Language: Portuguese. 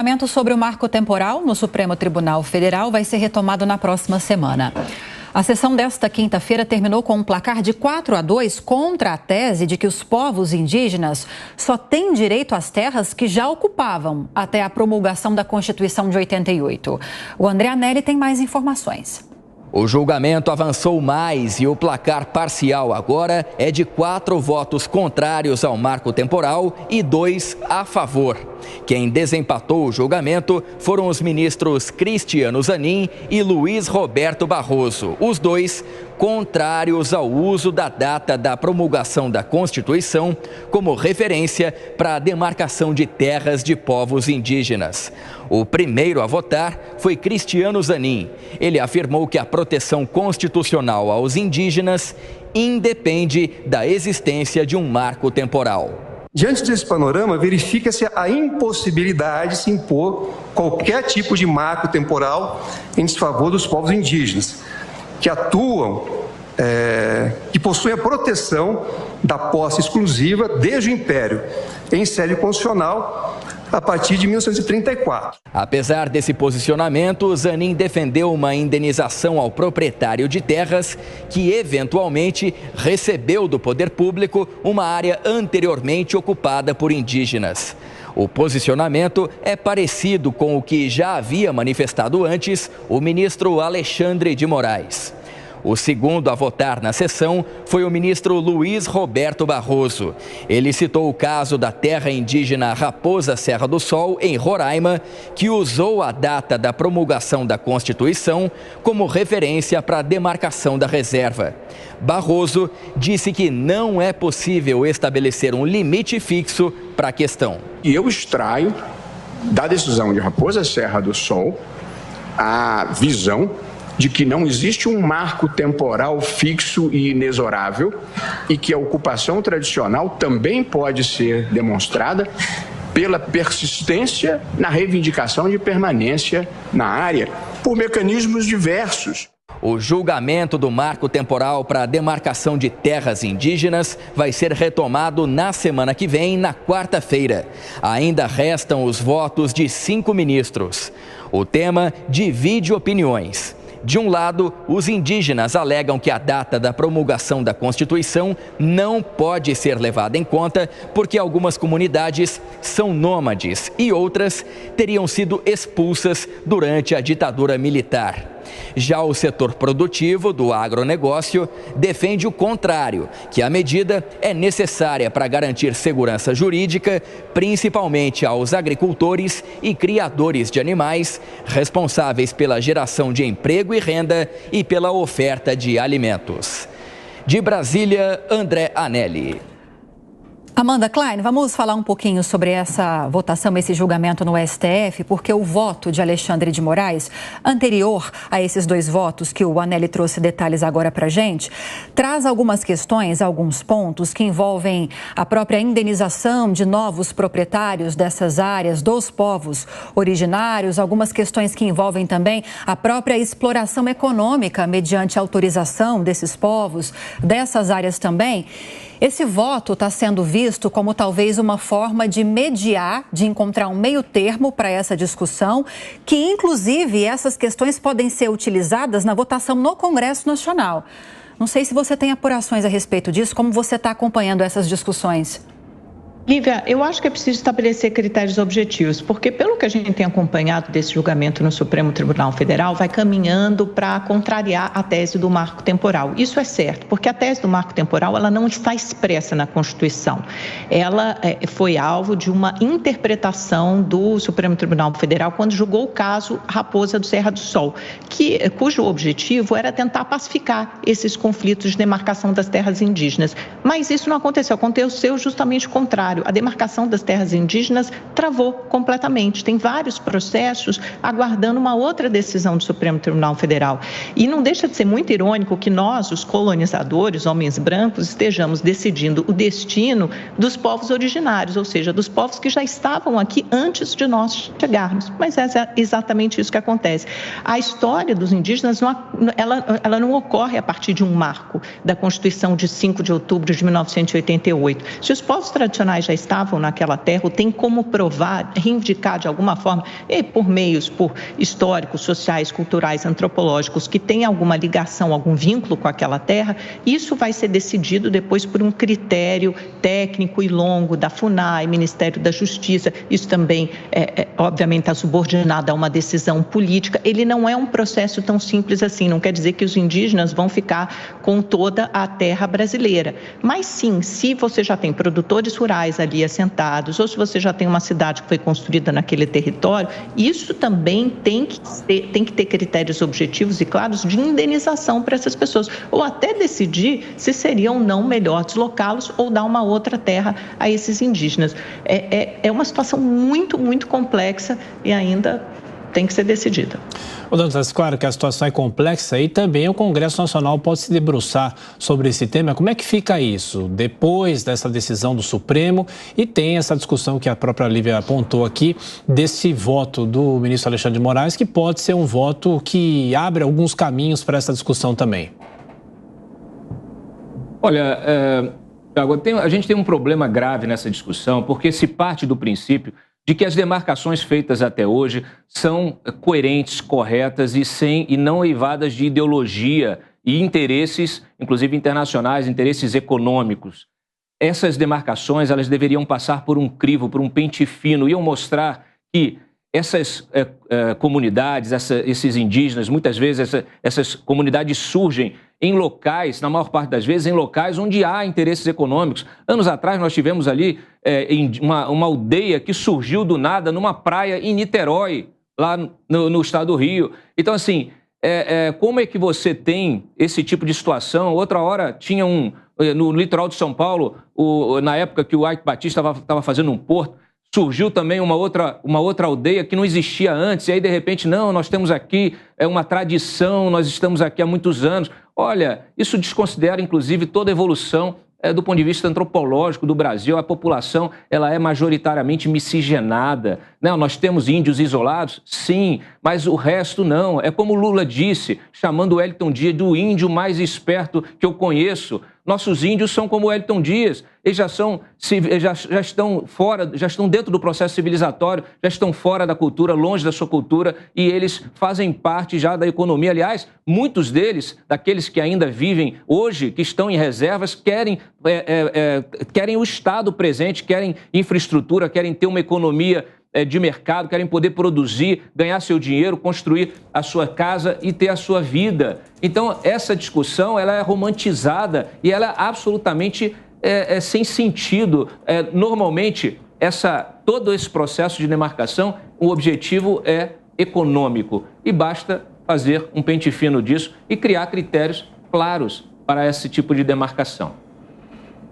O julgamento sobre o marco temporal no Supremo Tribunal Federal vai ser retomado na próxima semana. A sessão desta quinta-feira terminou com um placar de 4-2 contra a tese de que os povos indígenas só têm direito às terras que já ocupavam até a promulgação da Constituição de 88. O André Anelli tem mais informações. O julgamento avançou mais e o placar parcial agora é de 4 votos contrários ao marco temporal e 2 a favor. Quem desempatou o julgamento foram os ministros Cristiano Zanin e Luiz Roberto Barroso, os dois contrários ao uso da data da promulgação da Constituição como referência para a demarcação de terras de povos indígenas. O primeiro a votar foi Cristiano Zanin. Ele afirmou que a proteção constitucional aos indígenas independe da existência de um marco temporal. Diante desse panorama, verifica-se a impossibilidade de se impor qualquer tipo de marco temporal em desfavor dos povos indígenas, que atuam, que possuem a proteção da posse exclusiva desde o Império, em sede constitucional, a partir de 1934. Apesar desse posicionamento, Zanin defendeu uma indenização ao proprietário de terras que, eventualmente, recebeu do poder público uma área anteriormente ocupada por indígenas. O posicionamento é parecido com o que já havia manifestado antes o ministro Alexandre de Moraes. O segundo a votar na sessão foi o ministro Luiz Roberto Barroso. Ele citou o caso da terra indígena Raposa Serra do Sol, em Roraima, que usou a data da promulgação da Constituição como referência para a demarcação da reserva. Barroso disse que não é possível estabelecer um limite fixo para a questão. E eu extraio da decisão de Raposa Serra do Sol a visão de que não existe um marco temporal fixo e inexorável e que a ocupação tradicional também pode ser demonstrada pela persistência na reivindicação de permanência na área por mecanismos diversos. O julgamento do marco temporal para a demarcação de terras indígenas vai ser retomado na semana que vem, na quarta-feira. Ainda restam os votos de 5 ministros. O tema divide opiniões. De um lado, os indígenas alegam que a data da promulgação da Constituição não pode ser levada em conta porque algumas comunidades são nômades e outras teriam sido expulsas durante a ditadura militar. Já o setor produtivo do agronegócio defende o contrário, que a medida é necessária para garantir segurança jurídica, principalmente aos agricultores e criadores de animais, responsáveis pela geração de emprego e renda e pela oferta de alimentos. De Brasília, André Anelli. Amanda Klein, vamos falar um pouquinho sobre essa votação, esse julgamento no STF, porque o voto de Alexandre de Moraes, anterior a esses 2 votos que o Anelli trouxe detalhes agora para a gente, traz algumas questões, alguns pontos que envolvem a própria indenização de novos proprietários dessas áreas, dos povos originários, algumas questões que envolvem também a própria exploração econômica mediante autorização desses povos, dessas áreas também. Esse voto está sendo visto como talvez uma forma de mediar, de encontrar um meio termo para essa discussão, que inclusive essas questões podem ser utilizadas na votação no Congresso Nacional. Não sei se você tem apurações a respeito disso, como você está acompanhando essas discussões? Lívia, eu acho que é preciso estabelecer critérios objetivos, porque pelo que a gente tem acompanhado desse julgamento no Supremo Tribunal Federal, vai caminhando para contrariar a tese do marco temporal. Isso é certo, porque a tese do marco temporal ela não está expressa na Constituição. Ela foi alvo de uma interpretação do Supremo Tribunal Federal quando julgou o caso Raposa do Serra do Sol, cujo objetivo era tentar pacificar esses conflitos de demarcação das terras indígenas. Mas isso não aconteceu justamente o contrário. A demarcação das terras indígenas travou completamente. Tem vários processos aguardando uma outra decisão do Supremo Tribunal Federal. E não deixa de ser muito irônico que nós, os colonizadores, homens brancos, estejamos decidindo o destino dos povos originários, ou seja, dos povos que já estavam aqui antes de nós chegarmos. Mas é exatamente isso que acontece. A história dos indígenas, ela não ocorre a partir de um marco da Constituição de 5 de outubro de 1988. Se os povos tradicionais tradicionais já estavam naquela terra, ou tem como provar, reivindicar de alguma forma, por meios, por históricos, sociais, culturais, antropológicos, que tem alguma ligação, algum vínculo com aquela terra, isso vai ser decidido depois por um critério técnico e longo da FUNAI, Ministério da Justiça. Isso também, obviamente, está subordinado a uma decisão política. Ele não é um processo tão simples assim, não quer dizer que os indígenas vão ficar com toda a terra brasileira. Mas sim, se você já tem produtores rurais ali assentados, ou se você já tem uma cidade que foi construída naquele território, isso também tem que ter critérios objetivos e claros de indenização para essas pessoas, ou até decidir se seria ou não melhor deslocá-los ou dar uma outra terra a esses indígenas. É uma situação muito, muito complexa e ainda tem que ser decidida. Dantas, claro que a situação é complexa e também o Congresso Nacional pode se debruçar sobre esse tema. Como é que fica isso depois dessa decisão do Supremo? E tem essa discussão que a própria Lívia apontou aqui, desse voto do ministro Alexandre de Moraes, que pode ser um voto que abre alguns caminhos para essa discussão também. Olha, a gente tem um problema grave nessa discussão, porque se parte do princípio de que as demarcações feitas até hoje são coerentes, corretas e não eivadas de ideologia e interesses, inclusive internacionais, interesses econômicos. Essas demarcações, elas deveriam passar por um crivo, por um pente fino, iam mostrar que essas comunidades, esses indígenas, muitas vezes essas comunidades surgem em locais, na maior parte das vezes, em locais onde há interesses econômicos. Anos atrás nós tivemos ali uma aldeia que surgiu do nada numa praia em Niterói, lá no estado do Rio. Então, assim, como é que você tem esse tipo de situação? Outra hora tinha no litoral de São Paulo, na época que o Ike Batista estava fazendo um porto, surgiu também uma outra aldeia que não existia antes, e aí, de repente, não, nós temos aqui uma tradição, nós estamos aqui há muitos anos. Olha, isso desconsidera, inclusive, toda a evolução do ponto de vista antropológico do Brasil. A população ela é majoritariamente miscigenada. Não, nós temos índios isolados? Sim, mas o resto não. É como Lula disse, chamando o Wellington Dias do índio mais esperto que eu conheço. Nossos índios são como o Wellington Dias. Eles já estão fora, já estão dentro do processo civilizatório, já estão fora da cultura, longe da sua cultura, e eles fazem parte já da economia. Aliás, muitos deles, daqueles que ainda vivem hoje, que estão em reservas, querem o Estado presente, querem infraestrutura, querem ter uma economia de mercado, querem poder produzir, ganhar seu dinheiro, construir a sua casa e ter a sua vida. Então, essa discussão ela é romantizada e ela é absolutamente sem sentido. Normalmente, todo esse processo de demarcação, o objetivo é econômico e basta fazer um pente fino disso e criar critérios claros para esse tipo de demarcação.